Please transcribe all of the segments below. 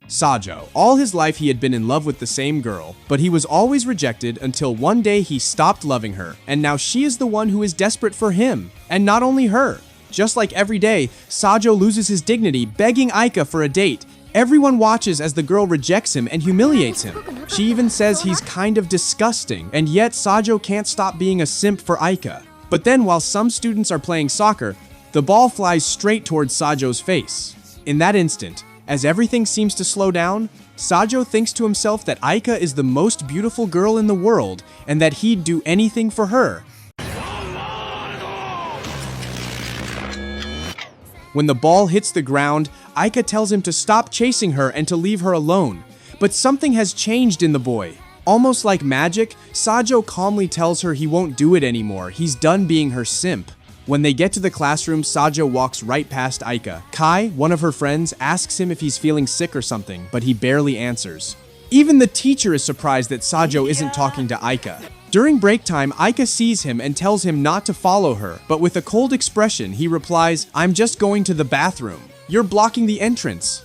Sajo. All his life he had been in love with the same girl, but he was always rejected until one day he stopped loving her, and now she is the one who is desperate for him, and not only her. Just like every day, Sajo loses his dignity, begging Aika for a date. Everyone watches as the girl rejects him and humiliates him. She even says he's kind of disgusting, and yet Sajo can't stop being a simp for Aika. But then while some students are playing soccer, the ball flies straight towards Sajo's face. In that instant, as everything seems to slow down, Sajo thinks to himself that Aika is the most beautiful girl in the world and that he'd do anything for her. When the ball hits the ground, Aika tells him to stop chasing her and to leave her alone. But something has changed in the boy. Almost like magic, Sajo calmly tells her he won't do it anymore. He's done being her simp. When they get to the classroom, Sajo walks right past Aika. Kai, one of her friends, asks him if he's feeling sick or something, but he barely answers. Even the teacher is surprised that Sajo isn't talking to Aika. During break time, Aika sees him and tells him not to follow her, but with a cold expression, he replies, "I'm just going to the bathroom. You're blocking the entrance."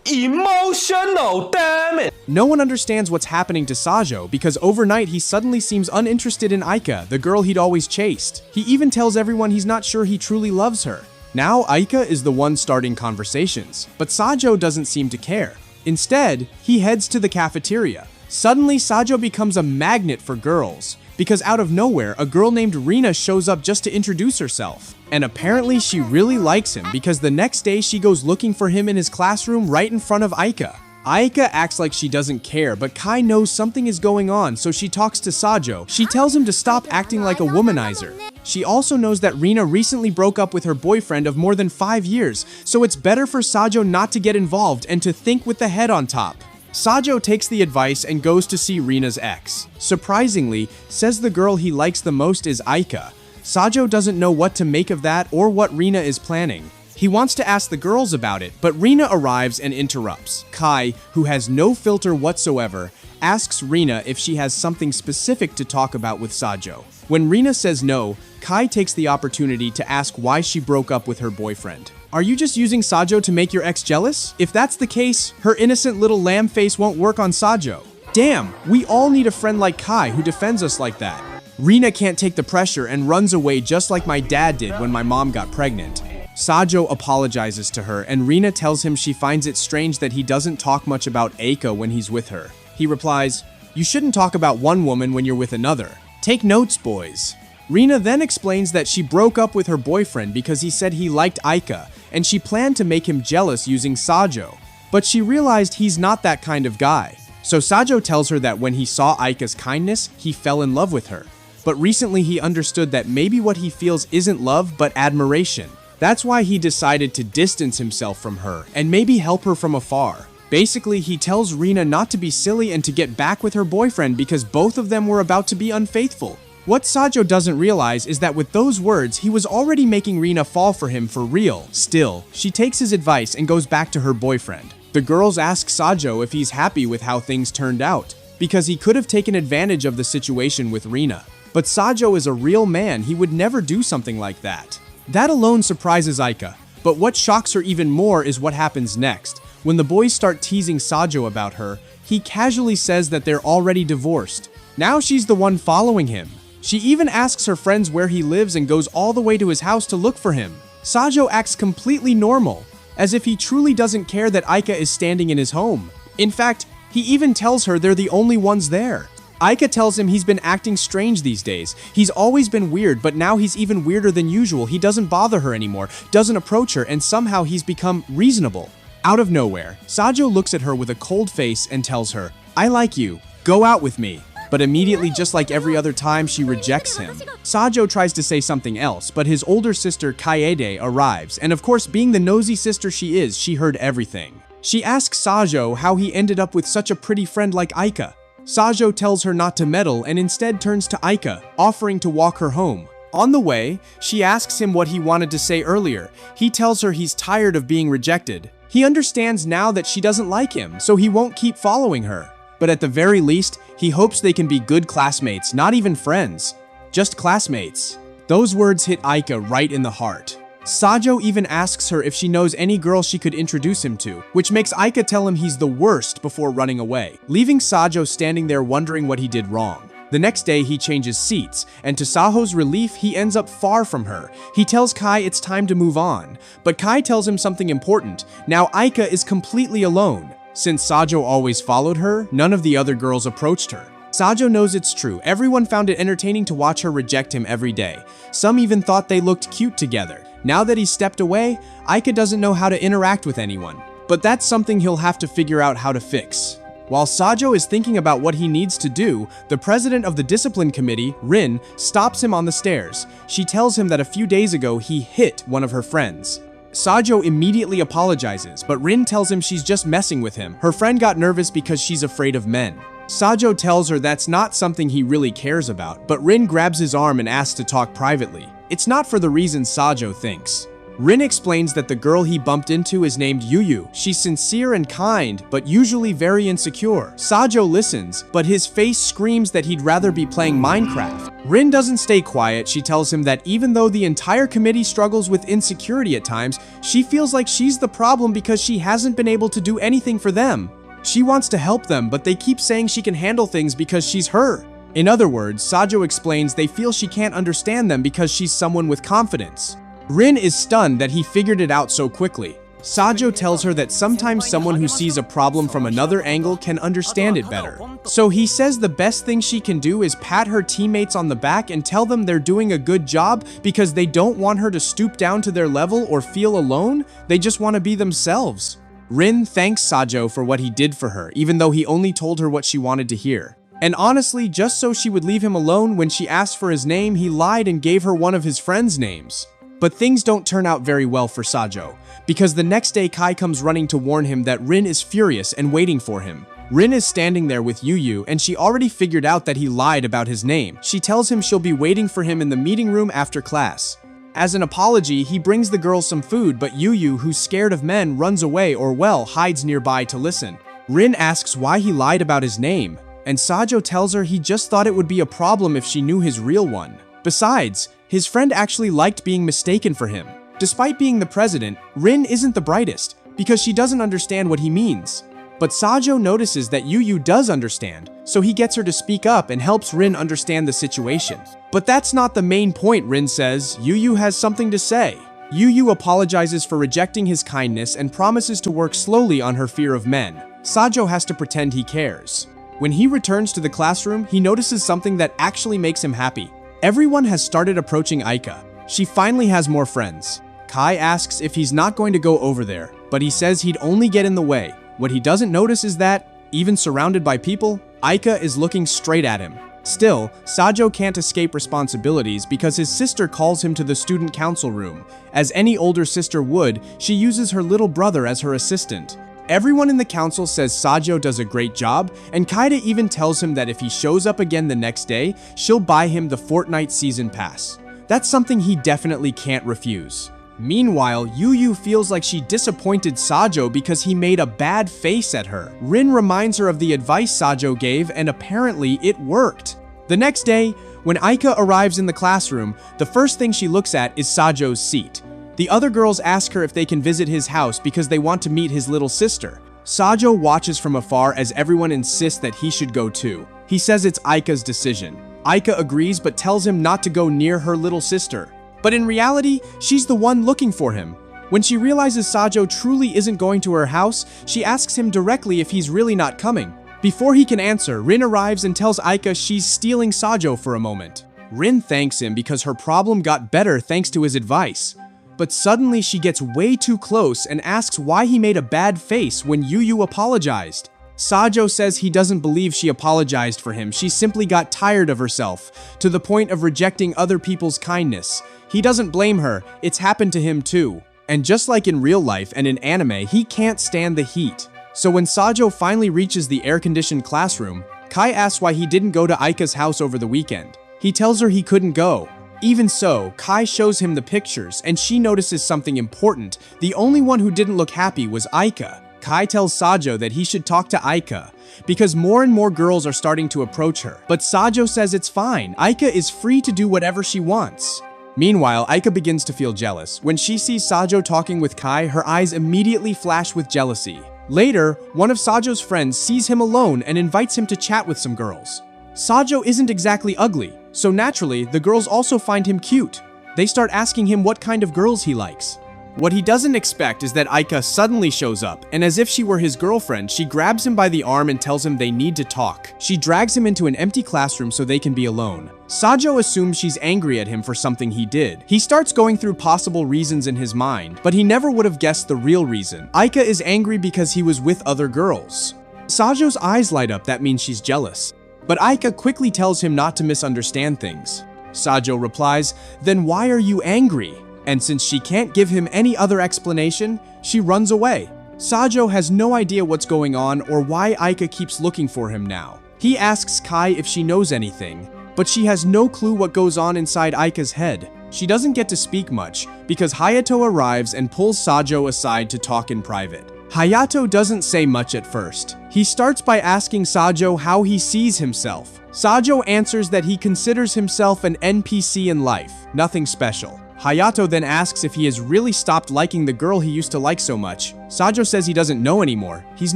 Emotional, damn it! No one understands what's happening to Sajo because overnight he suddenly seems uninterested in Aika, the girl he'd always chased. He even tells everyone he's not sure he truly loves her. Now Aika is the one starting conversations, but Sajo doesn't seem to care. Instead, he heads to the cafeteria. Suddenly, Sajo becomes a magnet for girls, because out of nowhere, a girl named Reena shows up just to introduce herself. And apparently she really likes him because the next day she goes looking for him in his classroom right in front of Aika. Aika acts like she doesn't care, but Kai knows something is going on, so she talks to Sajo. She tells him to stop acting like a womanizer. She also knows that Reena recently broke up with her boyfriend of more than 5 years, so it's better for Sajo not to get involved and to think with the head on top. Sajo takes the advice and goes to see Reena's ex. Surprisingly, says the girl he likes the most is Aika. Sajo doesn't know what to make of that or what Reena is planning. He wants to ask the girls about it, but Reena arrives and interrupts. Kai, who has no filter whatsoever, asks Reena if she has something specific to talk about with Sajo. When Reena says no, Kai takes the opportunity to ask why she broke up with her boyfriend. Are you just using Sajo to make your ex jealous? If that's the case, her innocent little lamb face won't work on Sajo. Damn, we all need a friend like Kai who defends us like that. Reena can't take the pressure and runs away just like my dad did when my mom got pregnant. Sajo apologizes to her and Reena tells him she finds it strange that he doesn't talk much about Aika when he's with her. He replies, "You shouldn't talk about one woman when you're with another. Take notes, boys." Reena then explains that she broke up with her boyfriend because he said he liked Aika, and she planned to make him jealous using Sajo. But she realized he's not that kind of guy. So Sajo tells her that when he saw Aika's kindness, he fell in love with her. But recently he understood that maybe what he feels isn't love, but admiration. That's why he decided to distance himself from her, and maybe help her from afar. Basically, he tells Reena not to be silly and to get back with her boyfriend because both of them were about to be unfaithful. What Sajo doesn't realize is that with those words, he was already making Reena fall for him for real. Still, she takes his advice and goes back to her boyfriend. The girls ask Sajo if he's happy with how things turned out, because he could have taken advantage of the situation with Reena. But Sajo is a real man, he would never do something like that. That alone surprises Aika, but what shocks her even more is what happens next. When the boys start teasing Sajo about her, he casually says that they're already divorced. Now she's the one following him. She even asks her friends where he lives and goes all the way to his house to look for him. Sajo acts completely normal, as if he truly doesn't care that Aika is standing in his home. In fact, he even tells her they're the only ones there. Aika tells him he's been acting strange these days. He's always been weird, but now he's even weirder than usual. He doesn't bother her anymore, doesn't approach her, and somehow he's become reasonable. Out of nowhere, Sajo looks at her with a cold face and tells her, "I like you, go out with me." But immediately, just like every other time, she rejects him. Sajo tries to say something else, but his older sister Kaidde arrives, and of course, being the nosy sister she is, she heard everything. She asks Sajo how he ended up with such a pretty friend like Aika. Sajo tells her not to meddle and instead turns to Aika, offering to walk her home. On the way, she asks him what he wanted to say earlier. He tells her he's tired of being rejected. He understands now that she doesn't like him, so he won't keep following her. But at the very least, he hopes they can be good classmates, not even friends, just classmates. Those words hit Aika right in the heart. Sajo even asks her if she knows any girl she could introduce him to, which makes Aika tell him he's the worst before running away, leaving Sajo standing there wondering what he did wrong. The next day, he changes seats, and to Sajo's relief, he ends up far from her. He tells Kai it's time to move on, but Kai tells him something important. Now Aika is completely alone. Since Sajo always followed her, none of the other girls approached her. Sajo knows it's true. Everyone found it entertaining to watch her reject him every day. Some even thought they looked cute together. Now that he's stepped away, Aika doesn't know how to interact with anyone. But that's something he'll have to figure out how to fix. While Sajo is thinking about what he needs to do, the president of the discipline committee, Rin, stops him on the stairs. She tells him that a few days ago he hit one of her friends. Sajo immediately apologizes, but Rin tells him she's just messing with him. Her friend got nervous because she's afraid of men. Sajo tells her that's not something he really cares about, but Rin grabs his arm and asks to talk privately. It's not for the reasons Sajo thinks. Rin explains that the girl he bumped into is named Yuyu. She's sincere and kind, but usually very insecure. Sajo listens, but his face screams that he'd rather be playing Minecraft. Rin doesn't stay quiet. She tells him that even though the entire committee struggles with insecurity at times, she feels like she's the problem because she hasn't been able to do anything for them. She wants to help them, but they keep saying she can handle things because she's her. In other words, Sajo explains they feel she can't understand them because she's someone with confidence. Rin is stunned that he figured it out so quickly. Sajo tells her that sometimes someone who sees a problem from another angle can understand it better. So he says the best thing she can do is pat her teammates on the back and tell them they're doing a good job because they don't want her to stoop down to their level or feel alone. They just want to be themselves. Rin thanks Sajo for what he did for her, even though he only told her what she wanted to hear. And honestly, just so she would leave him alone, when she asked for his name, he lied and gave her one of his friends' names. But things don't turn out very well for Sajo, because the next day Kai comes running to warn him that Rin is furious and waiting for him. Rin is standing there with Yuyu, and she already figured out that he lied about his name. She tells him she'll be waiting for him in the meeting room after class. As an apology, he brings the girls some food, but Yuyu, who's scared of men, runs away or, well, hides nearby to listen. Rin asks why he lied about his name, and Sajo tells her he just thought it would be a problem if she knew his real one. Besides, his friend actually liked being mistaken for him. Despite being the president, Rin isn't the brightest, because she doesn't understand what he means. But Sajo notices that Yuyu does understand, so he gets her to speak up and helps Rin understand the situation. But that's not the main point, Rin says. Yuyu has something to say. Yuyu apologizes for rejecting his kindness and promises to work slowly on her fear of men. Sajo has to pretend he cares. When he returns to the classroom, he notices something that actually makes him happy. Everyone has started approaching Aika. She finally has more friends. Kai asks if he's not going to go over there, but he says he'd only get in the way. What he doesn't notice is that, even surrounded by people, Aika is looking straight at him. Still, Sajo can't escape responsibilities because his sister calls him to the student council room. As any older sister would, she uses her little brother as her assistant. Everyone in the council says Sajo does a great job, and Kaidde even tells him that if he shows up again the next day, she'll buy him the Fortnite season pass. That's something he definitely can't refuse. Meanwhile, Yuyu feels like she disappointed Sajo because he made a bad face at her. Rin reminds her of the advice Sajo gave, and apparently it worked. The next day, when Aika arrives in the classroom, the first thing she looks at is Sajo's seat. The other girls ask her if they can visit his house because they want to meet his little sister. Sajo watches from afar as everyone insists that he should go too. He says it's Aika's decision. Aika agrees but tells him not to go near her little sister. But in reality, she's the one looking for him. When she realizes Sajo truly isn't going to her house, she asks him directly if he's really not coming. Before he can answer, Rin arrives and tells Aika she's stealing Sajo for a moment. Rin thanks him because her problem got better thanks to his advice. But suddenly she gets way too close and asks why he made a bad face when Yuyu apologized. Sajo says he doesn't believe she apologized for him. She simply got tired of herself, to the point of rejecting other people's kindness. He doesn't blame her, it's happened to him too. And just like in real life and in anime, he can't stand the heat. So when Sajo finally reaches the air-conditioned classroom, Kai asks why he didn't go to Aika's house over the weekend. He tells her he couldn't go. Even so, Kai shows him the pictures, and she notices something important. The only one who didn't look happy was Aika. Kai tells Sajo that he should talk to Aika, because more and more girls are starting to approach her. But Sajo says it's fine. Aika is free to do whatever she wants. Meanwhile, Aika begins to feel jealous. When she sees Sajjo talking with Kai, her eyes immediately flash with jealousy. Later, one of Sajjo's friends sees him alone and invites him to chat with some girls. Sajjo isn't exactly ugly, so naturally, the girls also find him cute. They start asking him what kind of girls he likes. What he doesn't expect is that Aika suddenly shows up, and as if she were his girlfriend, she grabs him by the arm and tells him they need to talk. She drags him into an empty classroom so they can be alone. Sajjo assumes she's angry at him for something he did. He starts going through possible reasons in his mind, but he never would have guessed the real reason. Aika is angry because he was with other girls. Sajjo's eyes light up, that means she's jealous. But Aika quickly tells him not to misunderstand things. Sajjo replies, "Then why are you angry?" And since she can't give him any other explanation, she runs away. Sajjo has no idea what's going on or why Aika keeps looking for him now. He asks Kai if she knows anything, but she has no clue what goes on inside Aika's head. She doesn't get to speak much because Hayato arrives and pulls Sajjo aside to talk in private. Hayato doesn't say much at first. He starts by asking Sajjo how he sees himself. Sajjo answers that he considers himself an NPC in life, nothing special. Hayato then asks if he has really stopped liking the girl he used to like so much. Sajjo says he doesn't know anymore. He's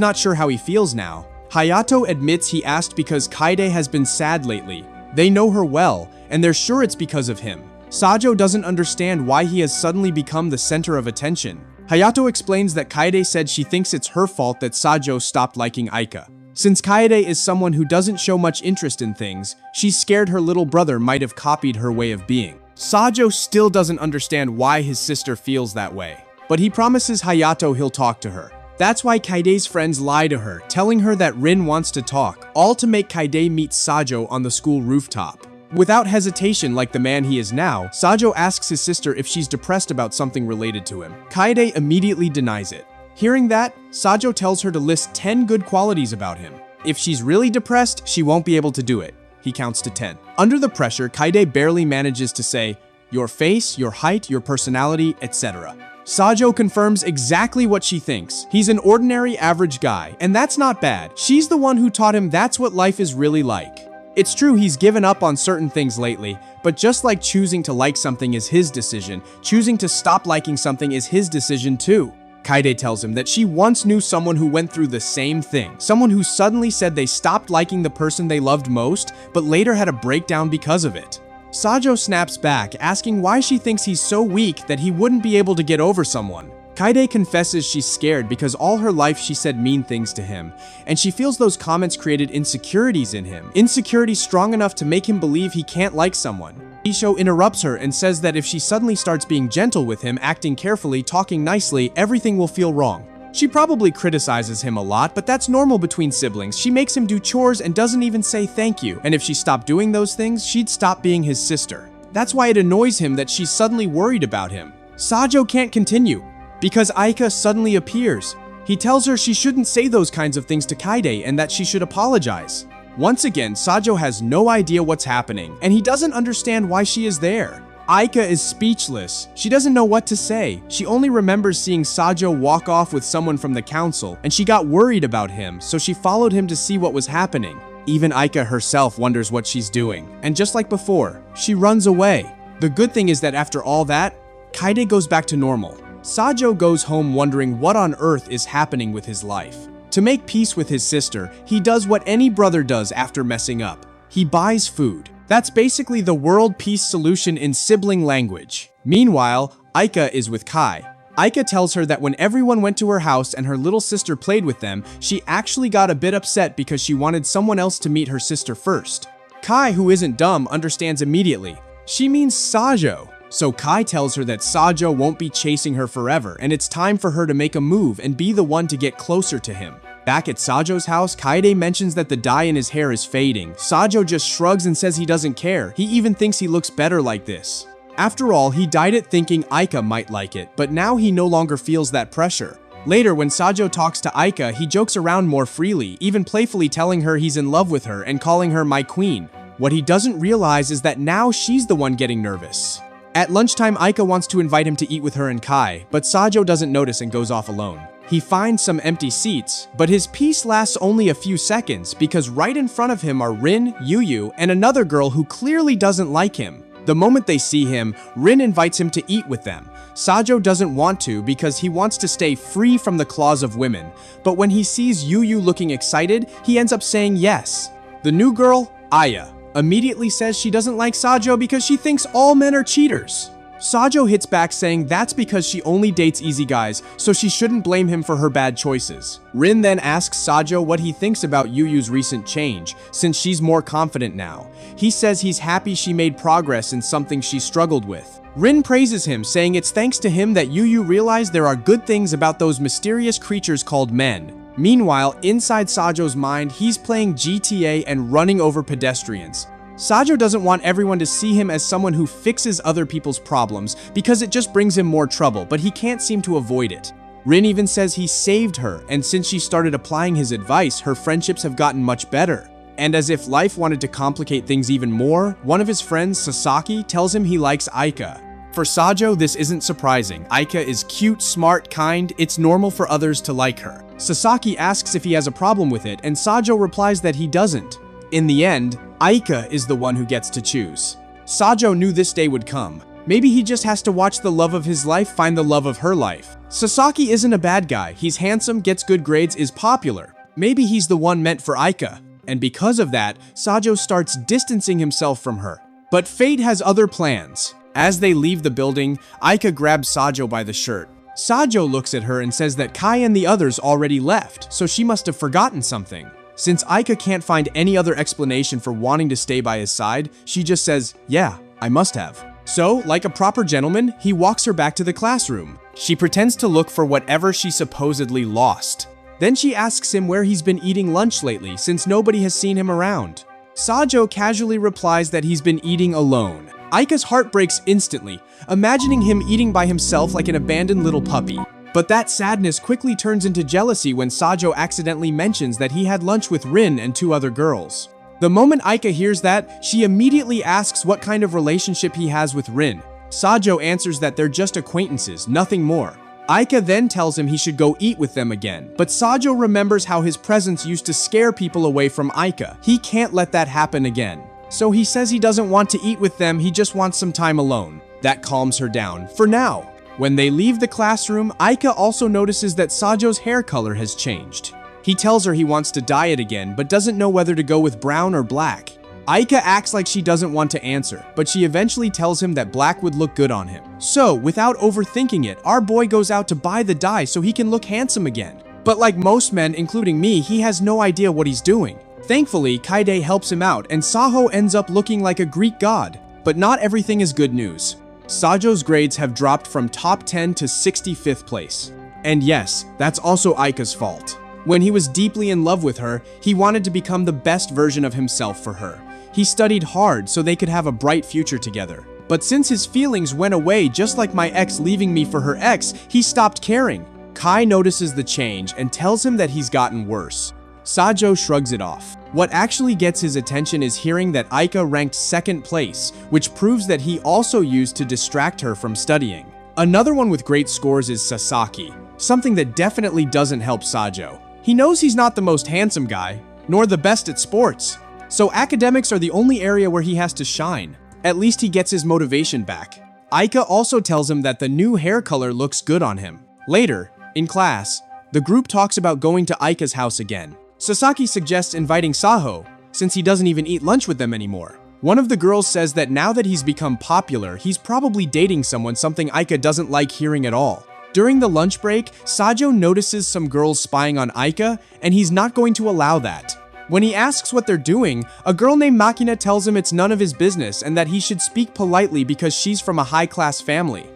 not sure how he feels now. Hayato admits he asked because Kaidde has been sad lately. They know her well, and they're sure it's because of him. Sajjo doesn't understand why he has suddenly become the center of attention. Hayato explains that Kaidde said she thinks it's her fault that Sajjo stopped liking Aika. Since Kaidde is someone who doesn't show much interest in things, she's scared her little brother might have copied her way of being. Sajjo still doesn't understand why his sister feels that way, but he promises Hayato he'll talk to her. That's why Kaidde's friends lie to her, telling her that Rin wants to talk, all to make Kaidde meet Sajjo on the school rooftop. Without hesitation like the man he is now, Sajjo asks his sister if she's depressed about something related to him. Kaidde immediately denies it. Hearing that, Sajjo tells her to list 10 good qualities about him. If she's really depressed, she won't be able to do it. He counts to 10. Under the pressure, Kaidde barely manages to say, "Your face, your height, your personality, etc." Sajjo confirms exactly what she thinks. He's an ordinary average guy, and that's not bad. She's the one who taught him that's what life is really like. It's true he's given up on certain things lately, but just like choosing to like something is his decision, choosing to stop liking something is his decision too. Kaidde tells him that she once knew someone who went through the same thing, someone who suddenly said they stopped liking the person they loved most, but later had a breakdown because of it. Sajjo snaps back, asking why she thinks he's so weak that he wouldn't be able to get over someone. Kaidde confesses she's scared because all her life she said mean things to him, and she feels those comments created insecurities in him. Insecurities strong enough to make him believe he can't like someone. Isho interrupts her and says that if she suddenly starts being gentle with him, acting carefully, talking nicely, everything will feel wrong. She probably criticizes him a lot, but that's normal between siblings. She makes him do chores and doesn't even say thank you, and if she stopped doing those things, she'd stop being his sister. That's why it annoys him that she's suddenly worried about him. Sajjo can't continue, because Aika suddenly appears. He tells her she shouldn't say those kinds of things to Kaidde and that she should apologize. Once again, Sajjo has no idea what's happening, and he doesn't understand why she is there. Aika is speechless. She doesn't know what to say. She only remembers seeing Sajjo walk off with someone from the council, and she got worried about him, so she followed him to see what was happening. Even Aika herself wonders what she's doing, and just like before, she runs away. The good thing is that after all that, Kaidde goes back to normal. Sajjo goes home wondering what on earth is happening with his life. To make peace with his sister, he does what any brother does after messing up. He buys food. That's basically the world peace solution in sibling language. Meanwhile, Aika is with Kai. Aika tells her that when everyone went to her house and her little sister played with them, she actually got a bit upset because she wanted someone else to meet her sister first. Kai, who isn't dumb, understands immediately. She means Sajjo. So Kai tells her that Sajjo won't be chasing her forever, and it's time for her to make a move and be the one to get closer to him. Back at Sajjo's house, Kaidde mentions that the dye in his hair is fading. Sajjo just shrugs and says he doesn't care. He even thinks he looks better like this. After all, he dyed it thinking Aika might like it, but now he no longer feels that pressure. Later, when Sajjo talks to Aika, he jokes around more freely, even playfully telling her he's in love with her and calling her my queen. What he doesn't realize is that now she's the one getting nervous. At lunchtime, Aika wants to invite him to eat with her and Kai, but Sajjo doesn't notice and goes off alone. He finds some empty seats, but his peace lasts only a few seconds because right in front of him are Rin, Yuyu, and another girl who clearly doesn't like him. The moment they see him, Rin invites him to eat with them. Sajjo doesn't want to because he wants to stay free from the claws of women, but when he sees Yuyu looking excited, he ends up saying yes. The new girl, Aya, immediately says she doesn't like Sajjo because she thinks all men are cheaters. Sajjo hits back saying that's because she only dates easy guys, so she shouldn't blame him for her bad choices. Rin then asks Sajjo what he thinks about Yuyu's recent change, since she's more confident now. He says he's happy she made progress in something she struggled with. Rin praises him, saying it's thanks to him that Yuyu realized there are good things about those mysterious creatures called men. Meanwhile, inside Sajjo's mind, he's playing GTA and running over pedestrians. Sajjo doesn't want everyone to see him as someone who fixes other people's problems because it just brings him more trouble, but he can't seem to avoid it. Rin even says he saved her, and since she started applying his advice, her friendships have gotten much better. And as if life wanted to complicate things even more, one of his friends, Sasaki, tells him he likes Aika. For Sajjo, this isn't surprising. Aika is cute, smart, kind. It's normal for others to like her. Sasaki asks if he has a problem with it, and Sajjo replies that he doesn't. In the end, Aika is the one who gets to choose. Sajjo knew this day would come. Maybe he just has to watch the love of his life find the love of her life. Sasaki isn't a bad guy. He's handsome, gets good grades, is popular. Maybe he's the one meant for Aika. And because of that, Sajjo starts distancing himself from her. But fate has other plans. As they leave the building, Aika grabs Sajjo by the shirt. Sajjo looks at her and says that Kai and the others already left, so she must have forgotten something. Since Aika can't find any other explanation for wanting to stay by his side, she just says, "Yeah, I must have." So, like a proper gentleman, he walks her back to the classroom. She pretends to look for whatever she supposedly lost. Then she asks him where he's been eating lunch lately, since nobody has seen him around. Sajjo casually replies that he's been eating alone. Aika's heart breaks instantly, imagining him eating by himself like an abandoned little puppy. But that sadness quickly turns into jealousy when Sajjo accidentally mentions that he had lunch with Rin and 2 other girls. The moment Aika hears that, she immediately asks what kind of relationship he has with Rin. Sajjo answers that they're just acquaintances, nothing more. Aika then tells him he should go eat with them again, but Sajjo remembers how his presence used to scare people away from Aika. He can't let that happen again. So he says he doesn't want to eat with them, he just wants some time alone. That calms her down, for now. When they leave the classroom, Aika also notices that Sajjo's hair color has changed. He tells her he wants to dye it again, but doesn't know whether to go with brown or black. Aika acts like she doesn't want to answer, but she eventually tells him that black would look good on him. So, without overthinking it, our boy goes out to buy the dye so he can look handsome again. But like most men, including me, he has no idea what he's doing. Thankfully, Kaidde helps him out, and Sajo ends up looking like a Greek god. But not everything is good news. Sajjo's grades have dropped from top 10 to 65th place. And yes, that's also Aika's fault. When he was deeply in love with her, he wanted to become the best version of himself for her. He studied hard so they could have a bright future together. But since his feelings went away just like my ex leaving me for her ex, he stopped caring. Kai notices the change and tells him that he's gotten worse. Sajjo shrugs it off. What actually gets his attention is hearing that Aika ranked 2nd place, which proves that he also used to distract her from studying. Another one with great scores is Sasaki, something that definitely doesn't help Sajjo. He knows he's not the most handsome guy, nor the best at sports. So academics are the only area where he has to shine. At least he gets his motivation back. Aika also tells him that the new hair color looks good on him. Later, in class, the group talks about going to Aika's house again. Sasaki suggests inviting Sajo, since he doesn't even eat lunch with them anymore. One of the girls says that now that he's become popular, he's probably dating someone, something Aika doesn't like hearing at all. During the lunch break, Sajjo notices some girls spying on Aika, and he's not going to allow that. When he asks what they're doing, a girl named Makina tells him it's none of his business and that he should speak politely because she's from a high-class family.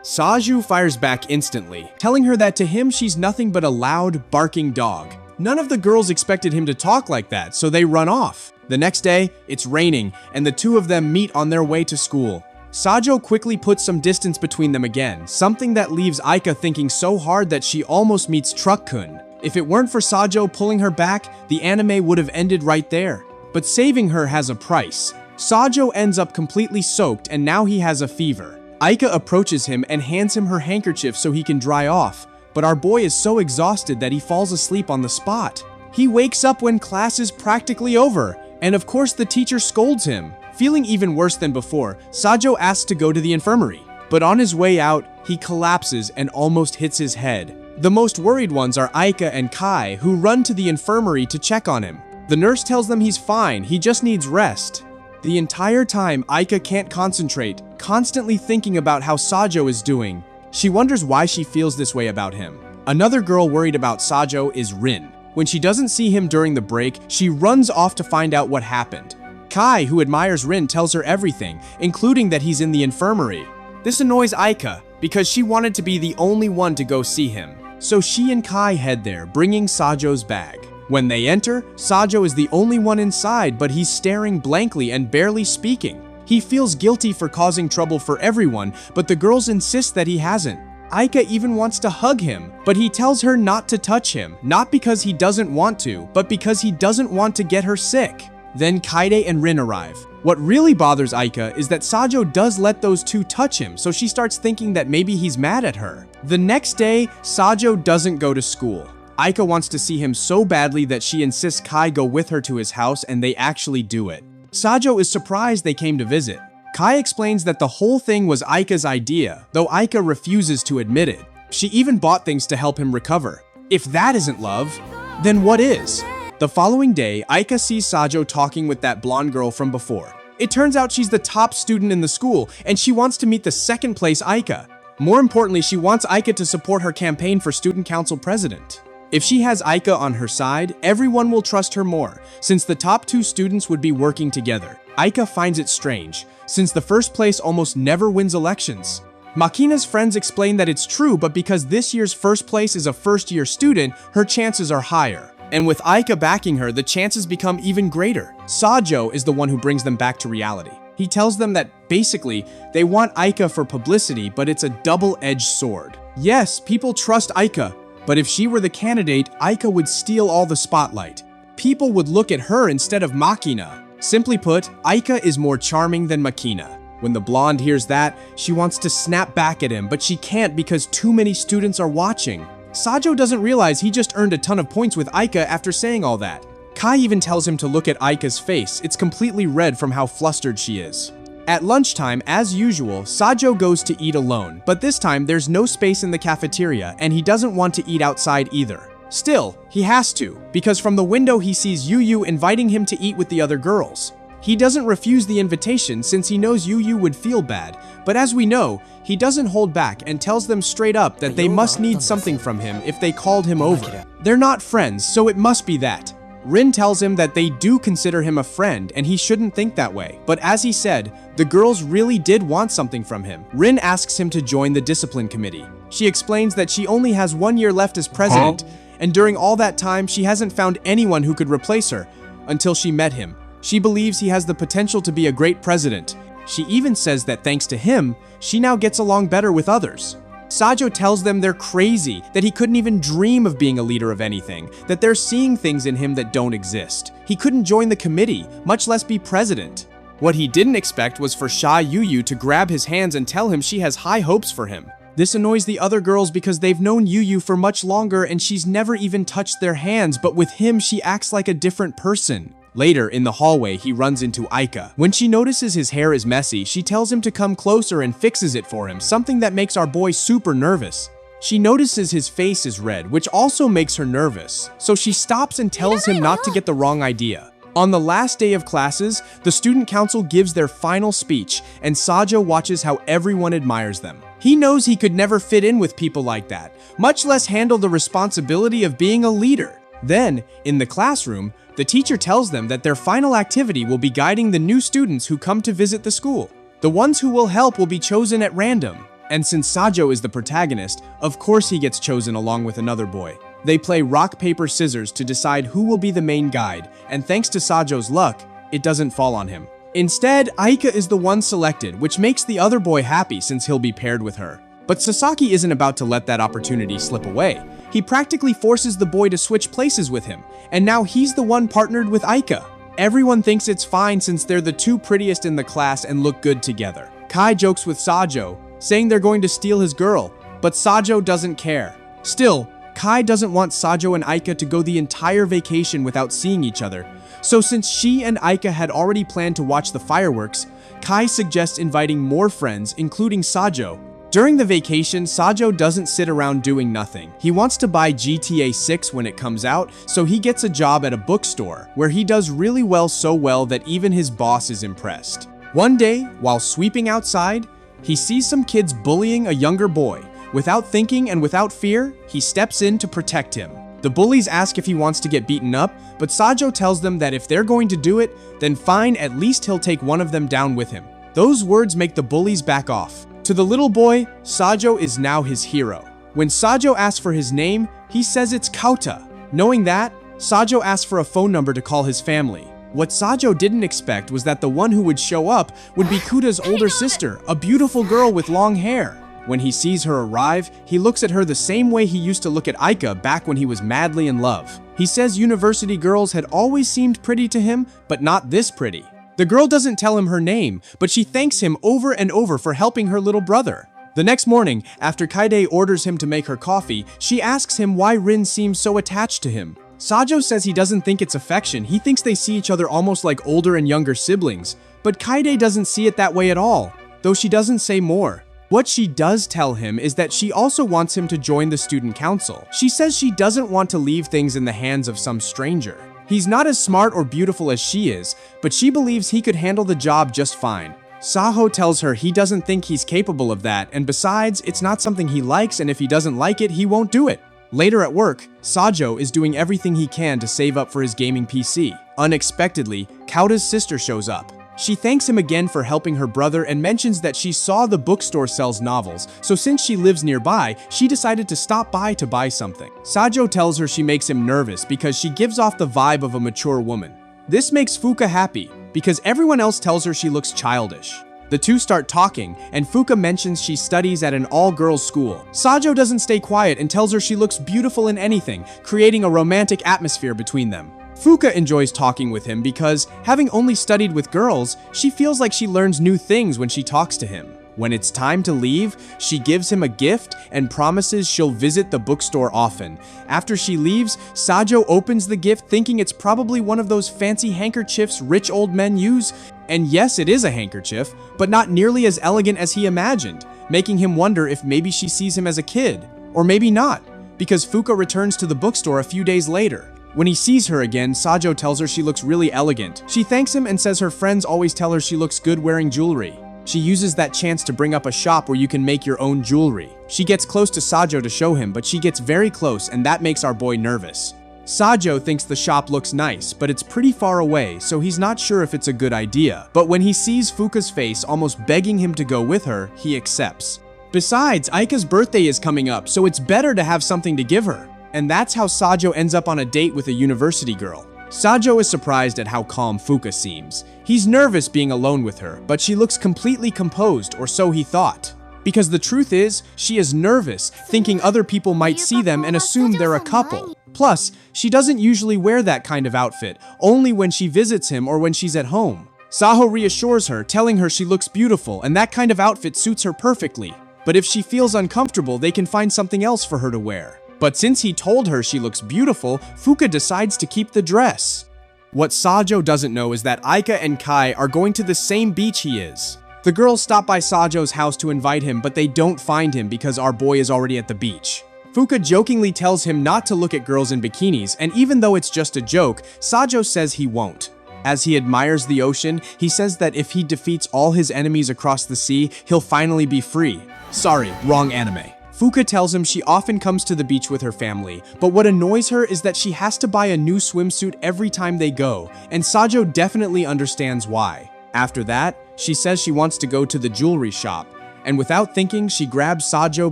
Sajjo fires back instantly, telling her that to him she's nothing but a loud, barking dog. None of the girls expected him to talk like that, so they run off. The next day, it's raining, and the 2 of them meet on their way to school. Sajjo quickly puts some distance between them again, something that leaves Aika thinking so hard that she almost meets Truck-kun. If it weren't for Sajjo pulling her back, the anime would have ended right there. But saving her has a price. Sajjo ends up completely soaked, and now he has a fever. Aika approaches him and hands him her handkerchief so he can dry off. But our boy is so exhausted that he falls asleep on the spot. He wakes up when class is practically over, and of course the teacher scolds him. Feeling even worse than before, Sajjo asks to go to the infirmary. But on his way out, he collapses and almost hits his head. The most worried ones are Aika and Kai, who run to the infirmary to check on him. The nurse tells them he's fine, he just needs rest. The entire time, Aika can't concentrate, constantly thinking about how Sajjo is doing. She wonders why she feels this way about him. Another girl worried about Sajjo is Rin. When she doesn't see him during the break, she runs off to find out what happened. Kai, who admires Rin, tells her everything, including that he's in the infirmary. This annoys Aika, because she wanted to be the only one to go see him. So she and Kai head there, bringing Sajjo's bag. When they enter, Sajjo is the only one inside, but he's staring blankly and barely speaking. He feels guilty for causing trouble for everyone, but the girls insist that he hasn't. Aika even wants to hug him, but he tells her not to touch him, not because he doesn't want to, but because he doesn't want to get her sick. Then Kaidde and Rin arrive. What really bothers Aika is that Sajjo does let those two touch him, so she starts thinking that maybe he's mad at her. The next day, Sajjo doesn't go to school. Aika wants to see him so badly that she insists Kai go with her to his house, and they actually do it. Sajjo is surprised they came to visit. Kai explains that the whole thing was Aika's idea, though Aika refuses to admit it. She even bought things to help him recover. If that isn't love, then what is? The following day, Aika sees Sajjo talking with that blonde girl from before. It turns out she's the top student in the school, and she wants to meet the second place Aika. More importantly, she wants Aika to support her campaign for student council president. If she has Aika on her side, everyone will trust her more, since the top two students would be working together. Aika finds it strange, since the first place almost never wins elections. Makina's friends explain that it's true, but because this year's first place is a first-year student, her chances are higher. And with Aika backing her, the chances become even greater. Sajjo is the one who brings them back to reality. He tells them that, basically, they want Aika for publicity, but it's a double-edged sword. Yes, people trust Aika, but if she were the candidate, Aika would steal all the spotlight. People would look at her instead of Makina. Simply put, Aika is more charming than Makina. When the blonde hears that, she wants to snap back at him, but she can't because too many students are watching. Sajjo doesn't realize he just earned a ton of points with Aika after saying all that. Kai even tells him to look at Aika's face. It's completely red from how flustered she is. At lunchtime, as usual, Sajjo goes to eat alone, but this time there's no space in the cafeteria and he doesn't want to eat outside either. Still, he has to, because from the window he sees Yuyu inviting him to eat with the other girls. He doesn't refuse the invitation since he knows Yuyu would feel bad, but as we know, he doesn't hold back and tells them straight up that they must need something from him if they called him over. They're not friends, so it must be that. Rin tells him that they do consider him a friend and he shouldn't think that way, but as he said, the girls really did want something from him. Rin asks him to join the discipline committee. She explains that she only has 1 year left as president, and during all that time, she hasn't found anyone who could replace her until she met him. She believes he has the potential to be a great president. She even says that thanks to him, she now gets along better with others. Sajjo tells them they're crazy, that he couldn't even dream of being a leader of anything, that they're seeing things in him that don't exist. He couldn't join the committee, much less be president. What he didn't expect was for Sha Yuyu to grab his hands and tell him she has high hopes for him. This annoys the other girls because they've known Yuyu for much longer and she's never even touched their hands, but with him she acts like a different person. Later, in the hallway, he runs into Aika. When she notices his hair is messy, she tells him to come closer and fixes it for him, something that makes our boy super nervous. She notices his face is red, which also makes her nervous, so she stops and tells him not to get the wrong idea. On the last day of classes, the student council gives their final speech, and Sajjo watches how everyone admires them. He knows he could never fit in with people like that, much less handle the responsibility of being a leader. Then, in the classroom, the teacher tells them that their final activity will be guiding the new students who come to visit the school. The ones who will help will be chosen at random. And since Sajjo is the protagonist, of course he gets chosen along with another boy. They play rock, paper, scissors to decide who will be the main guide, and thanks to Sajjo's luck, it doesn't fall on him. Instead, Aika is the one selected, which makes the other boy happy since he'll be paired with her. But Sasaki isn't about to let that opportunity slip away. He practically forces the boy to switch places with him, and now he's the one partnered with Aika. Everyone thinks it's fine since they're the two prettiest in the class and look good together. Kai jokes with Sajjo, saying they're going to steal his girl, but Sajjo doesn't care. Still, Kai doesn't want Sajjo and Aika to go the entire vacation without seeing each other. So since she and Aika had already planned to watch the fireworks, Kai suggests inviting more friends, including Sajjo. During the vacation, Sajjo doesn't sit around doing nothing. He wants to buy GTA 6 when it comes out, so he gets a job at a bookstore, where he does really well, so well that even his boss is impressed. One day, while sweeping outside, he sees some kids bullying a younger boy. Without thinking and without fear, he steps in to protect him. The bullies ask if he wants to get beaten up, but Sajjo tells them that if they're going to do it, then fine, at least he'll take one of them down with him. Those words make the bullies back off. To the little boy, Sajjo is now his hero. When Sajjo asks for his name, he says it's Kauta. Knowing that, Sajjo asks for a phone number to call his family. What Sajjo didn't expect was that the one who would show up would be Kuta's older sister, a beautiful girl with long hair. When he sees her arrive, he looks at her the same way he used to look at Aika back when he was madly in love. He says university girls had always seemed pretty to him, but not this pretty. The girl doesn't tell him her name, but she thanks him over and over for helping her little brother. The next morning, after Kaidde orders him to make her coffee, she asks him why Rin seems so attached to him. Sajjo says he doesn't think it's affection, he thinks they see each other almost like older and younger siblings. But Kaidde doesn't see it that way at all, though she doesn't say more. What she does tell him is that she also wants him to join the student council. She says she doesn't want to leave things in the hands of some stranger. He's not as smart or beautiful as she is, but she believes he could handle the job just fine. Sajo tells her he doesn't think he's capable of that, and besides, it's not something he likes, and if he doesn't like it, he won't do it. Later at work, Sajjo is doing everything he can to save up for his gaming PC. Unexpectedly, Kauta's sister shows up. She thanks him again for helping her brother and mentions that she saw the bookstore sells novels, so since she lives nearby, she decided to stop by to buy something. Sajjo tells her she makes him nervous because she gives off the vibe of a mature woman. This makes Fuka happy, because everyone else tells her she looks childish. The two start talking, and Fuka mentions she studies at an all-girls school. Sajjo doesn't stay quiet and tells her she looks beautiful in anything, creating a romantic atmosphere between them. Fuka enjoys talking with him because, having only studied with girls, she feels like she learns new things when she talks to him. When it's time to leave, she gives him a gift and promises she'll visit the bookstore often. After she leaves, Sajjo opens the gift thinking it's probably one of those fancy handkerchiefs rich old men use. And yes, it is a handkerchief, but not nearly as elegant as he imagined, making him wonder if maybe she sees him as a kid. Or maybe not, because Fuka returns to the bookstore a few days later. When he sees her again, Sajjo tells her she looks really elegant. She thanks him and says her friends always tell her she looks good wearing jewelry. She uses that chance to bring up a shop where you can make your own jewelry. She gets close to Sajjo to show him, but she gets very close and that makes our boy nervous. Sajjo thinks the shop looks nice, but it's pretty far away, so he's not sure if it's a good idea. But when he sees Fuka's face almost begging him to go with her, he accepts. Besides, Aika's birthday is coming up, so it's better to have something to give her. And that's how Sajjo ends up on a date with a university girl. Sajjo is surprised at how calm Fuka seems. He's nervous being alone with her, but she looks completely composed, or so he thought. Because the truth is, she is nervous, thinking other people might see them and assume they're a couple. Plus, she doesn't usually wear that kind of outfit, only when she visits him or when she's at home. Sajo reassures her, telling her she looks beautiful and that kind of outfit suits her perfectly. But if she feels uncomfortable, they can find something else for her to wear. But since he told her she looks beautiful, Fuka decides to keep the dress. What Sajjo doesn't know is that Aika and Kai are going to the same beach he is. The girls stop by Sajjo's house to invite him, but they don't find him because our boy is already at the beach. Fuka jokingly tells him not to look at girls in bikinis, and even though it's just a joke, Sajjo says he won't. As he admires the ocean, he says that if he defeats all his enemies across the sea, he'll finally be free. Sorry, wrong anime. Fuka tells him she often comes to the beach with her family, but what annoys her is that she has to buy a new swimsuit every time they go, and Sajjo definitely understands why. After that, she says she wants to go to the jewelry shop, and without thinking, she grabs Sajjo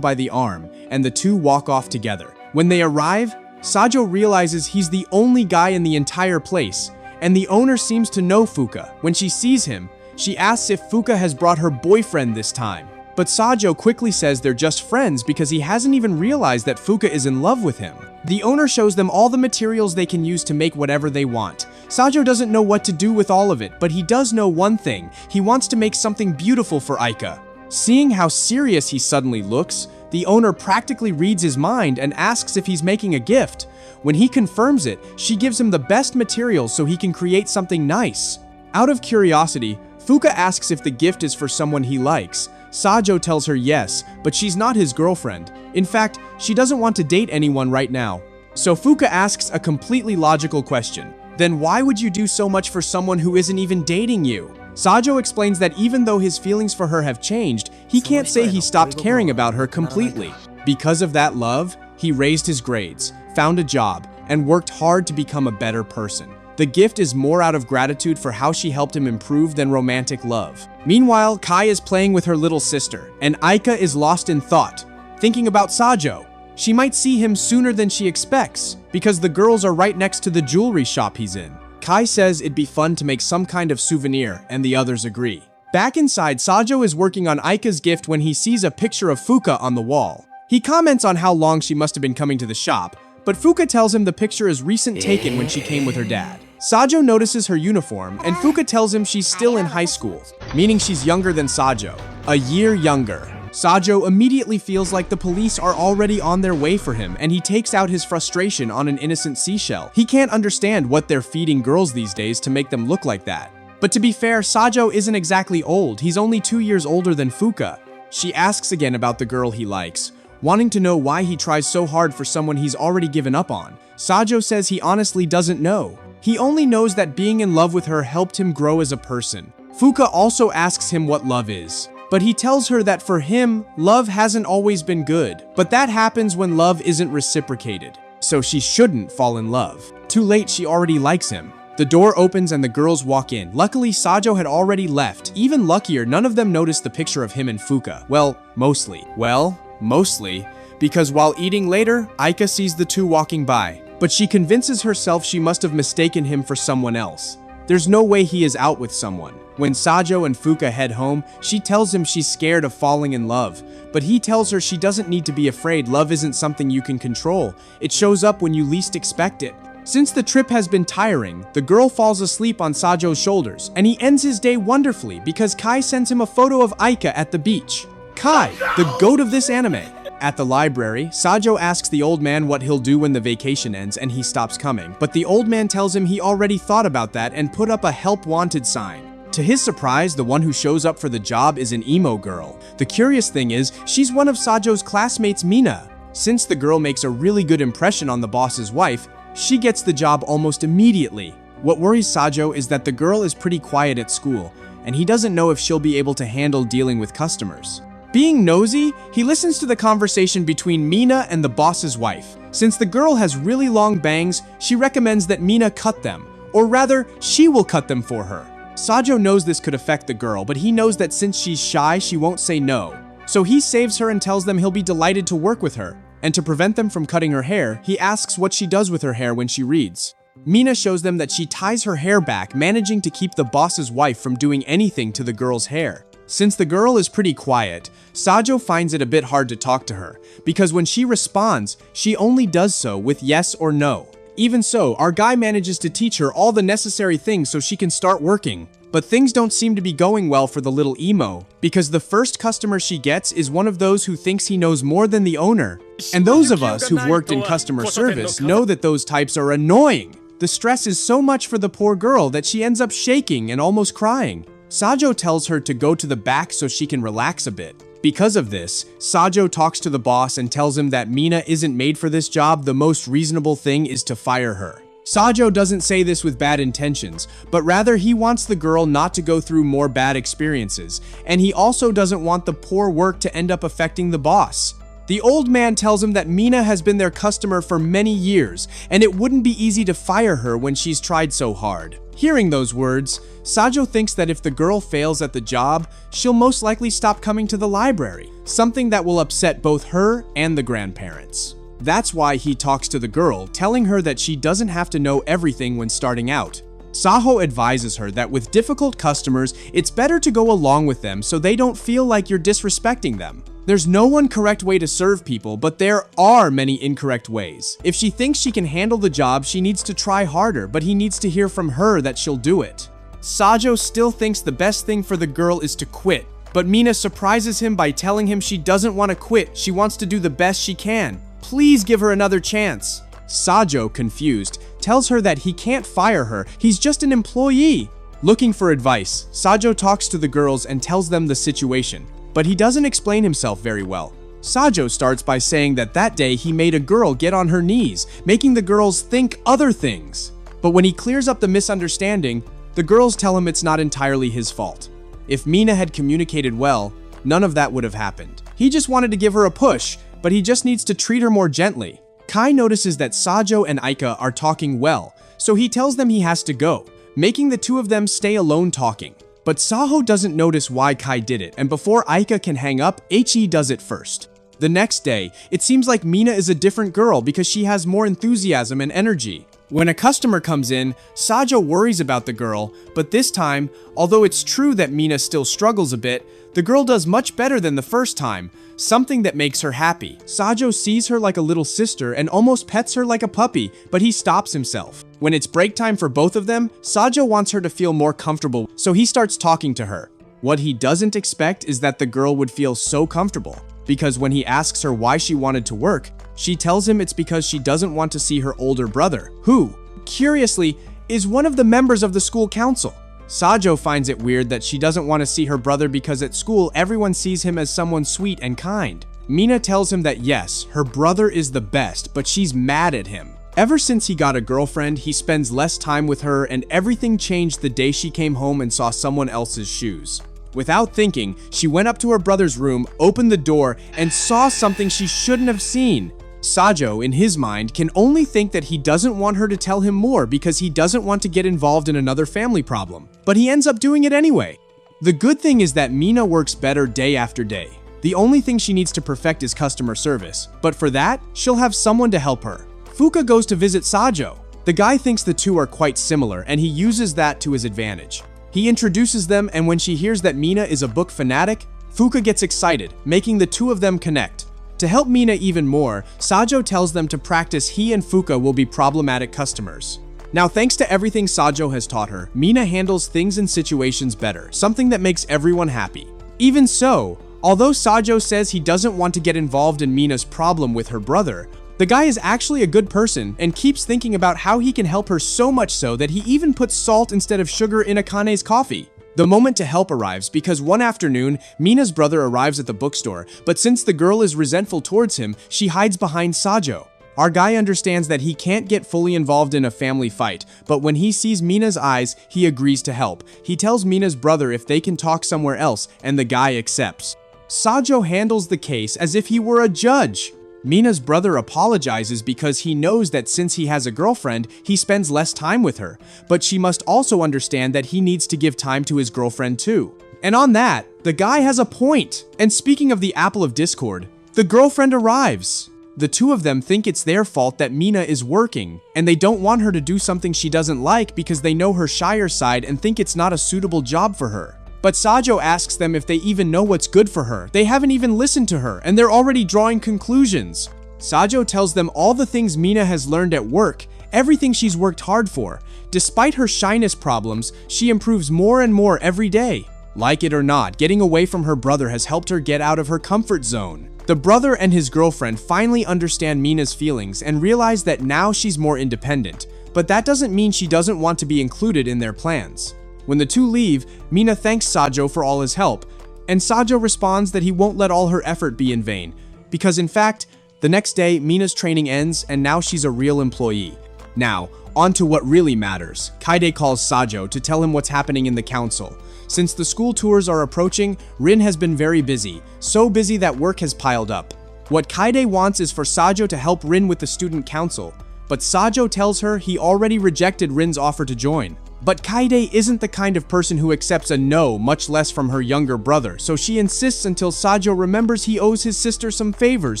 by the arm, and the two walk off together. When they arrive, Sajjo realizes he's the only guy in the entire place, and the owner seems to know Fuka. When she sees him, she asks if Fuka has brought her boyfriend this time. But Sajjo quickly says they're just friends because he hasn't even realized that Fuka is in love with him. The owner shows them all the materials they can use to make whatever they want. Sajjo doesn't know what to do with all of it, but he does know one thing. He wants to make something beautiful for Aika. Seeing how serious he suddenly looks, The owner practically reads his mind and asks if he's making a gift. When he confirms it, she gives him the best materials so he can create something nice. Out of curiosity, Fuka asks if the gift is for someone he likes. Sajo tells her yes, but she's not his girlfriend. In fact, she doesn't want to date anyone right now. So Fuka asks a completely logical question. Then why would you do so much for someone who isn't even dating you? Sajo explains that even though his feelings for her have changed, he can't say he stopped caring about her completely. Because of that love, he raised his grades, found a job, and worked hard to become a better person. The gift is more out of gratitude for how she helped him improve than romantic love. Meanwhile, Kai is playing with her little sister, and Aika is lost in thought, thinking about Sajo. She might see him sooner than she expects, because the girls are right next to the jewelry shop he's in. Kai says it'd be fun to make some kind of souvenir, and the others agree. Back inside, Sajo is working on Aika's gift when he sees a picture of Fuka on the wall. He comments on how long she must have been coming to the shop, but Fuka tells him the picture is recent taken when she came with her dad. Sajo notices her uniform, and Fuka tells him she's still in high school, meaning she's younger than Sajo, a year younger. Sajo immediately feels like the police are already on their way for him, and he takes out his frustration on an innocent seashell. He can't understand what they're feeding girls these days to make them look like that. But to be fair, Sajo isn't exactly old. He's only 2 years older than Fuka. She asks again about the girl he likes, wanting to know why he tries so hard for someone he's already given up on. Sajo says he honestly doesn't know. He only knows that being in love with her helped him grow as a person. Fuka also asks him what love is, but he tells her that for him, love hasn't always been good, but that happens when love isn't reciprocated, so she shouldn't fall in love. Too late, she already likes him. The door opens and the girls walk in. Luckily, Sajo had already left. Even luckier, none of them noticed the picture of him and Fuka. Well, mostly, because while eating later, Aika sees the two walking by, but she convinces herself she must have mistaken him for someone else. There's no way he is out with someone. When Sajo and Fuka head home, she tells him she's scared of falling in love, but he tells her she doesn't need to be afraid. Love isn't something you can control. It shows up when you least expect it. Since the trip has been tiring, the girl falls asleep on Sajo's shoulders, and he ends his day wonderfully because Kai sends him a photo of Aika at the beach. Kai, the goat of this anime. At the library, Sajo asks the old man what he'll do when the vacation ends and he stops coming, but the old man tells him he already thought about that and put up a help wanted sign. To his surprise, the one who shows up for the job is an emo girl. The curious thing is, she's one of Sajo's classmates, Mina. Since the girl makes a really good impression on the boss's wife, she gets the job almost immediately. What worries Sajo is that the girl is pretty quiet at school, and he doesn't know if she'll be able to handle dealing with customers. Being nosy, he listens to the conversation between Mina and the boss's wife. Since the girl has really long bangs, she recommends that Mina cut them, or rather, she will cut them for her. Sajo knows this could affect the girl, but he knows that since she's shy, she won't say no. So he saves her and tells them he'll be delighted to work with her. And to prevent them from cutting her hair, he asks what she does with her hair when she reads. Mina shows them that she ties her hair back, managing to keep the boss's wife from doing anything to the girl's hair. Since the girl is pretty quiet, Sajo finds it a bit hard to talk to her, because when she responds, she only does so with yes or no. Even so, our guy manages to teach her all the necessary things so she can start working. But things don't seem to be going well for the little emo, because the first customer she gets is one of those who thinks he knows more than the owner. And those of us who've worked in customer service know that those types are annoying. The stress is so much for the poor girl that she ends up shaking and almost crying. Sajo tells her to go to the back so she can relax a bit. Because of this, Sajo talks to the boss and tells him that Mina isn't made for this job. The most reasonable thing is to fire her. Sajo doesn't say this with bad intentions, but rather he wants the girl not to go through more bad experiences, and he also doesn't want the poor work to end up affecting the boss. The old man tells him that Mina has been their customer for many years, and it wouldn't be easy to fire her when she's tried so hard. Hearing those words, Sajo thinks that if the girl fails at the job, she'll most likely stop coming to the library, something that will upset both her and the grandparents. That's why he talks to the girl, telling her that she doesn't have to know everything when starting out. Sajo advises her that with difficult customers, it's better to go along with them so they don't feel like you're disrespecting them. There's no one correct way to serve people, but there are many incorrect ways. If she thinks she can handle the job, she needs to try harder, but he needs to hear from her that she'll do it. Sajo still thinks the best thing for the girl is to quit, But Mina surprises him by telling him she doesn't want to quit, she wants to do the best she can. Please give her another chance. Sajjo, confused, tells her that he can't fire her, he's just an employee. Looking for advice, Sajjo talks to the girls and tells them the situation, but he doesn't explain himself very well. Sajjo starts by saying that day he made a girl get on her knees, making the girls think other things. But when he clears up the misunderstanding, the girls tell him it's not entirely his fault. If Mina had communicated well, none of that would have happened. He just wanted to give her a push, but he just needs to treat her more gently. Kai notices that Sajjo and Aika are talking well, so he tells them he has to go, making the two of them stay alone talking. But Sajjo doesn't notice why Kai did it, and before Aika can hang up, He does it first. The next day, it seems like Mina is a different girl because she has more enthusiasm and energy. When a customer comes in, Sajjo worries about the girl, but this time, although it's true that Mina still struggles a bit, the girl does much better than the first time, something that makes her happy. Sajjo sees her like a little sister and almost pets her like a puppy, but he stops himself. When it's break time for both of them, Sajjo wants her to feel more comfortable, so he starts talking to her. What he doesn't expect is that the girl would feel so comfortable, because when he asks her why she wanted to work, she tells him it's because she doesn't want to see her older brother, who, curiously, is one of the members of the school council. Sajjo finds it weird that she doesn't want to see her brother because at school everyone sees him as someone sweet and kind. Mina tells him that yes, her brother is the best, but she's mad at him. Ever since he got a girlfriend, he spends less time with her, and everything changed the day she came home and saw someone else's shoes. Without thinking, she went up to her brother's room, opened the door, and saw something she shouldn't have seen. Sajjo, in his mind, can only think that he doesn't want her to tell him more because he doesn't want to get involved in another family problem. But he ends up doing it anyway. The good thing is that Mina works better day after day. The only thing she needs to perfect is customer service, but for that, she'll have someone to help her. Fuka goes to visit Sajjo. The guy thinks the two are quite similar, and he uses that to his advantage. He introduces them, and when she hears that Mina is a book fanatic, Fuka gets excited, making the two of them connect. To help Mina even more, Sajjo tells them to practice he and Fuka will be problematic customers. Now, thanks to everything Sajjo has taught her, Mina handles things and situations better, something that makes everyone happy. Even so, although Sajjo says he doesn't want to get involved in Mina's problem with her brother, the guy is actually a good person and keeps thinking about how he can help her, so much so that he even puts salt instead of sugar in Akane's coffee. The moment to help arrives because one afternoon, Mina's brother arrives at the bookstore, but since the girl is resentful towards him, she hides behind Sajjo. Our guy understands that he can't get fully involved in a family fight, but when he sees Mina's eyes, he agrees to help. He tells Mina's brother if they can talk somewhere else, and the guy accepts. Sajjo handles the case as if he were a judge. Mina's brother apologizes because he knows that since he has a girlfriend, he spends less time with her, but she must also understand that he needs to give time to his girlfriend too. And on that, the guy has a point. And speaking of the apple of discord, the girlfriend arrives. The two of them think it's their fault that Mina is working, and they don't want her to do something she doesn't like because they know her shyer side and think it's not a suitable job for her. But Sajjo asks them if they even know what's good for her. They haven't even listened to her, and they're already drawing conclusions. Sajjo tells them all the things Mina has learned at work, everything she's worked hard for. Despite her shyness problems, she improves more and more every day. Like it or not, getting away from her brother has helped her get out of her comfort zone. The brother and his girlfriend finally understand Mina's feelings and realize that now she's more independent, but that doesn't mean she doesn't want to be included in their plans. When the two leave, Mina thanks Sajjo for all his help, and Sajjo responds that he won't let all her effort be in vain, because in fact, the next day, Mina's training ends and now she's a real employee. Now, on to what really matters. Kaidde calls Sajjo to tell him what's happening in the council. Since the school tours are approaching, Rin has been very busy, so busy that work has piled up. What Kaidde wants is for Sajjo to help Rin with the student council, but Sajjo tells her he already rejected Rin's offer to join. But Kaidde isn't the kind of person who accepts a no, much less from her younger brother, so she insists until Sajjo remembers he owes his sister some favors,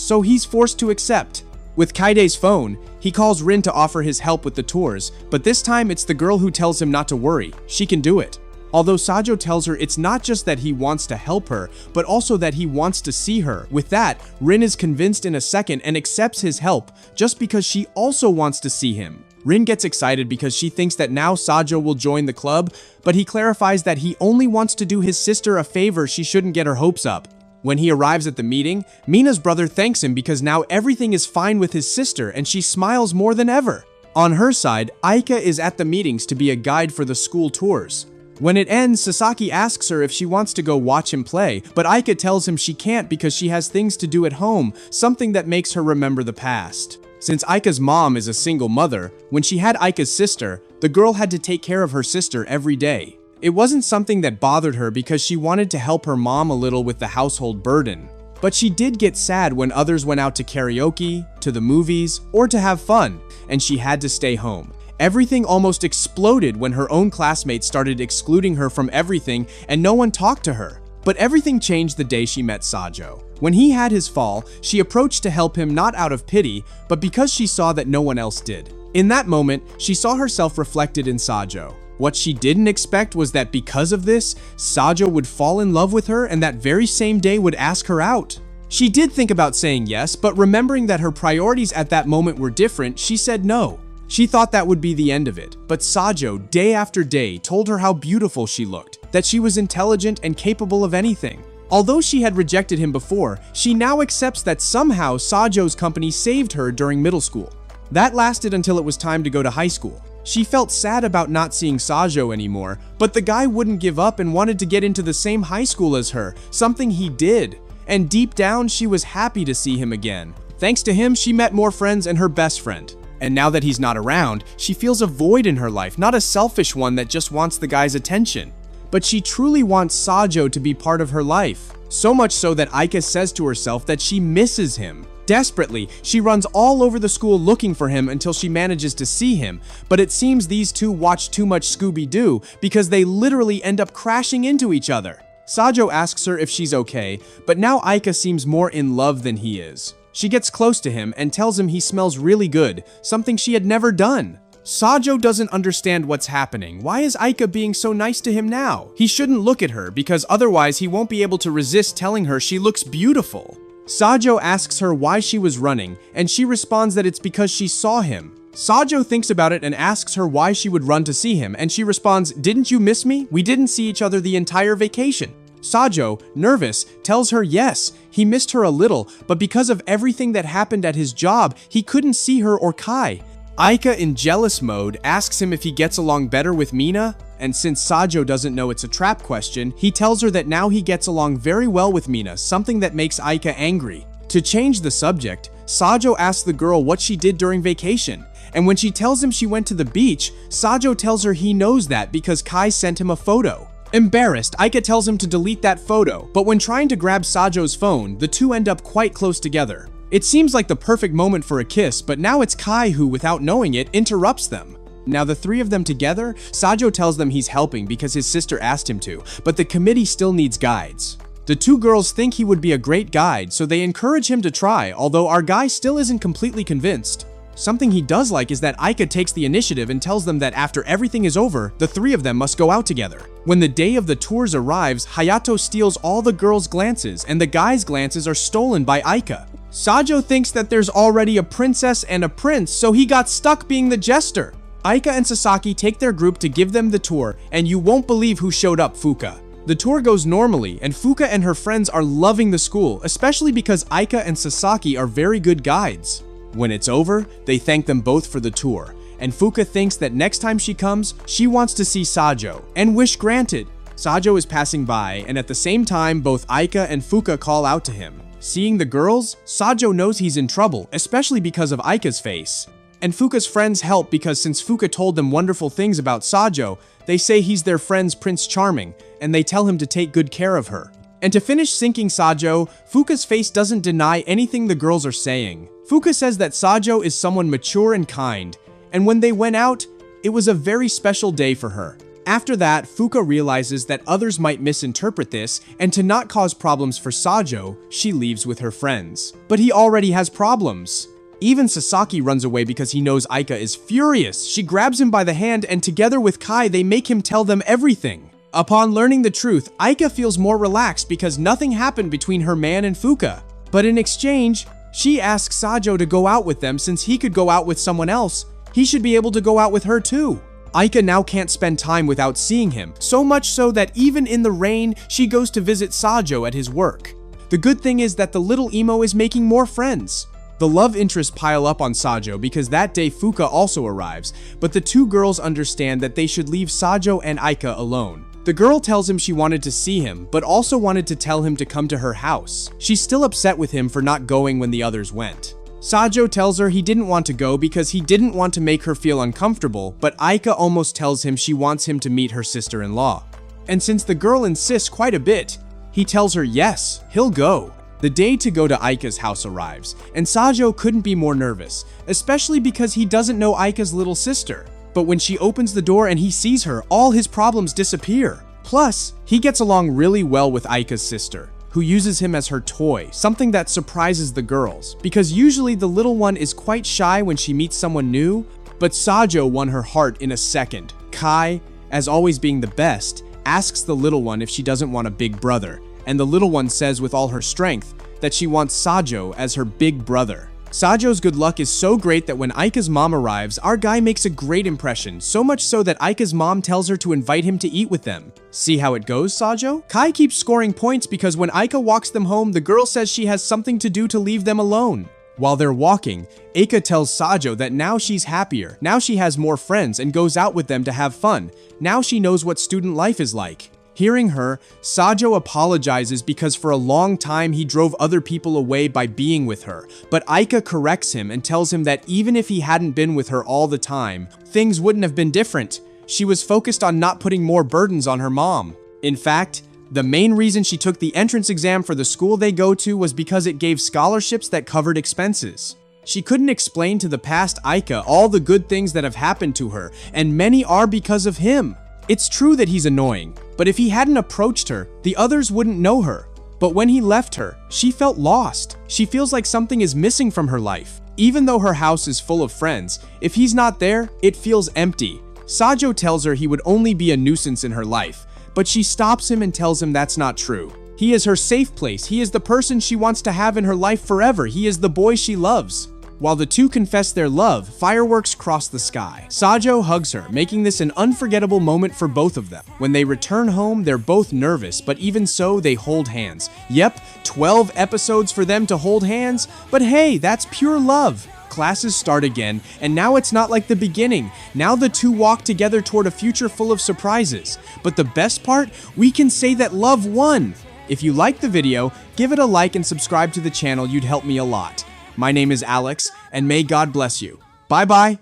so he's forced to accept. With Kaidde's phone, he calls Rin to offer his help with the tours, but this time it's the girl who tells him not to worry, she can do it. Although Sajjo tells her it's not just that he wants to help her, but also that he wants to see her. With that, Rin is convinced in a second and accepts his help, just because she also wants to see him. Rin gets excited because she thinks that now Sajjo will join the club, but he clarifies that he only wants to do his sister a favor. She shouldn't get her hopes up. When he arrives at the meeting, Mina's brother thanks him because now everything is fine with his sister and she smiles more than ever. On her side, Aika is at the meetings to be a guide for the school tours. When it ends, Sasaki asks her if she wants to go watch him play, but Aika tells him she can't because she has things to do at home, something that makes her remember the past. Since Aika's mom is a single mother, when she had Aika's sister, the girl had to take care of her sister every day. It wasn't something that bothered her because she wanted to help her mom a little with the household burden. But she did get sad when others went out to karaoke, to the movies, or to have fun, and she had to stay home. Everything almost exploded when her own classmates started excluding her from everything and no one talked to her. But everything changed the day she met Sajjo. When he had his fall, she approached to help him not out of pity, but because she saw that no one else did. In that moment, she saw herself reflected in Sajjo. What she didn't expect was that because of this, Sajjo would fall in love with her and that very same day would ask her out. She did think about saying yes, but remembering that her priorities at that moment were different, she said no. She thought that would be the end of it, but Sajjo, day after day, told her how beautiful she looked, that she was intelligent and capable of anything. Although she had rejected him before, she now accepts that somehow Sajjo's company saved her during middle school. That lasted until it was time to go to high school. She felt sad about not seeing Sajjo anymore, but the guy wouldn't give up and wanted to get into the same high school as her, something he did. And deep down, she was happy to see him again. Thanks to him, she met more friends and her best friend. And now that he's not around, she feels a void in her life, not a selfish one that just wants the guy's attention. But she truly wants Sajjo to be part of her life. So much so that Aika says to herself that she misses him. Desperately, she runs all over the school looking for him until she manages to see him, but it seems these two watch too much Scooby-Doo because they literally end up crashing into each other. Sajjo asks her if she's okay, but now Aika seems more in love than he is. She gets close to him and tells him he smells really good, something she had never done. Sajjo doesn't understand what's happening. Why is Aika being so nice to him now? He shouldn't look at her because otherwise he won't be able to resist telling her she looks beautiful. Sajjo asks her why she was running, and she responds that it's because she saw him. Sajjo thinks about it and asks her why she would run to see him, and she responds, "Didn't you miss me? We didn't see each other the entire vacation." Sajjo, nervous, tells her yes, he missed her a little, but because of everything that happened at his job, he couldn't see her or Kai. Aika, in jealous mode, asks him if he gets along better with Mina, and since Sajjo doesn't know it's a trap question, he tells her that now he gets along very well with Mina, something that makes Aika angry. To change the subject, Sajjo asks the girl what she did during vacation, and when she tells him she went to the beach, Sajjo tells her he knows that because Kai sent him a photo. Embarrassed, Aika tells him to delete that photo, but when trying to grab Sajjo's phone, the two end up quite close together. It seems like the perfect moment for a kiss, but now it's Kai who, without knowing it, interrupts them. Now the three of them together, Sajjo tells them he's helping because his sister asked him to, but the committee still needs guides. The two girls think he would be a great guide, so they encourage him to try, although our guy still isn't completely convinced. Something he does like is that Aika takes the initiative and tells them that after everything is over, the three of them must go out together. When the day of the tours arrives, Hayato steals all the girls' glances, and the guys' glances are stolen by Aika. Sajjo thinks that there's already a princess and a prince, so he got stuck being the jester. Aika and Sasaki take their group to give them the tour, and you won't believe who showed up, Fuka. The tour goes normally, and Fuka and her friends are loving the school, especially because Aika and Sasaki are very good guides. When it's over, they thank them both for the tour, and Fuka thinks that next time she comes, she wants to see Sajjo, and wish granted. Sajjo is passing by, and at the same time, both Aika and Fuka call out to him. Seeing the girls, Sajjo knows he's in trouble, especially because of Aika's face. And Fuka's friends help because since Fuka told them wonderful things about Sajjo, they say he's their friend's Prince Charming, and they tell him to take good care of her. And to finish sinking Sajjo, Fuka's face doesn't deny anything the girls are saying. Fuka says that Sajjo is someone mature and kind, and when they went out, it was a very special day for her. After that, Fuka realizes that others might misinterpret this, and to not cause problems for Sajjo, she leaves with her friends. But he already has problems. Even Sasaki runs away because he knows Aika is furious. She grabs him by the hand, and together with Kai, they make him tell them everything. Upon learning the truth, Aika feels more relaxed because nothing happened between her man and Fuka. But in exchange, she asks Sajjo to go out with them since he could go out with someone else, He should be able to go out with her too. Aika now can't spend time without seeing him, so much so that even in the rain, she goes to visit Sajjo at his work. The good thing is that the little emo is making more friends. The love interests pile up on Sajjo because that day Fuka also arrives, but the two girls understand that they should leave Sajjo and Aika alone. The girl tells him she wanted to see him, but also wanted to tell him to come to her house. She's still upset with him for not going when the others went. Sajjo tells her he didn't want to go because he didn't want to make her feel uncomfortable, but Aika almost tells him she wants him to meet her sister-in-law. And since the girl insists quite a bit, he tells her yes, he'll go. The day to go to Aika's house arrives, and Sajjo couldn't be more nervous, especially because he doesn't know Aika's little sister. But when she opens the door and he sees her, all his problems disappear. Plus, he gets along really well with Aika's sister, who uses him as her toy, something that surprises the girls, because usually the little one is quite shy when she meets someone new, but Sajjo won her heart in a second. Kai, as always being the best, asks the little one if she doesn't want a big brother, and the little one says with all her strength that she wants Sajjo as her big brother. Sajjo's good luck is so great that when Aika's mom arrives, our guy makes a great impression, so much so that Aika's mom tells her to invite him to eat with them. See how it goes, Sajjo? Kai keeps scoring points because when Aika walks them home, the girl says she has something to do to leave them alone. While they're walking, Aika tells Sajjo that now she's happier, now she has more friends and goes out with them to have fun. Now she knows what student life is like. Hearing her, Sajjo apologizes because for a long time he drove other people away by being with her, but Aika corrects him and tells him that even if he hadn't been with her all the time, things wouldn't have been different. She was focused on not putting more burdens on her mom. In fact, the main reason she took the entrance exam for the school they go to was because it gave scholarships that covered expenses. She couldn't explain to the past Aika all the good things that have happened to her, and many are because of him. It's true that he's annoying, but if he hadn't approached her, the others wouldn't know her. But when he left her, she felt lost. She feels like something is missing from her life. Even though her house is full of friends, if he's not there, it feels empty. Sajjo tells her he would only be a nuisance in her life, but she stops him and tells him that's not true. He is her safe place. He is the person she wants to have in her life forever. He is the boy she loves. While the two confess their love, fireworks cross the sky. Sajjo hugs her, making this an unforgettable moment for both of them. When they return home, they're both nervous, but even so, they hold hands. Yep, 12 episodes for them to hold hands, but hey, that's pure love. Classes start again, and now it's not like the beginning. Now the two walk together toward a future full of surprises. But the best part, we can say that love won. If you liked the video, give it a like and subscribe to the channel, you'd help me a lot. My name is Alex, and may God bless you. Bye-bye.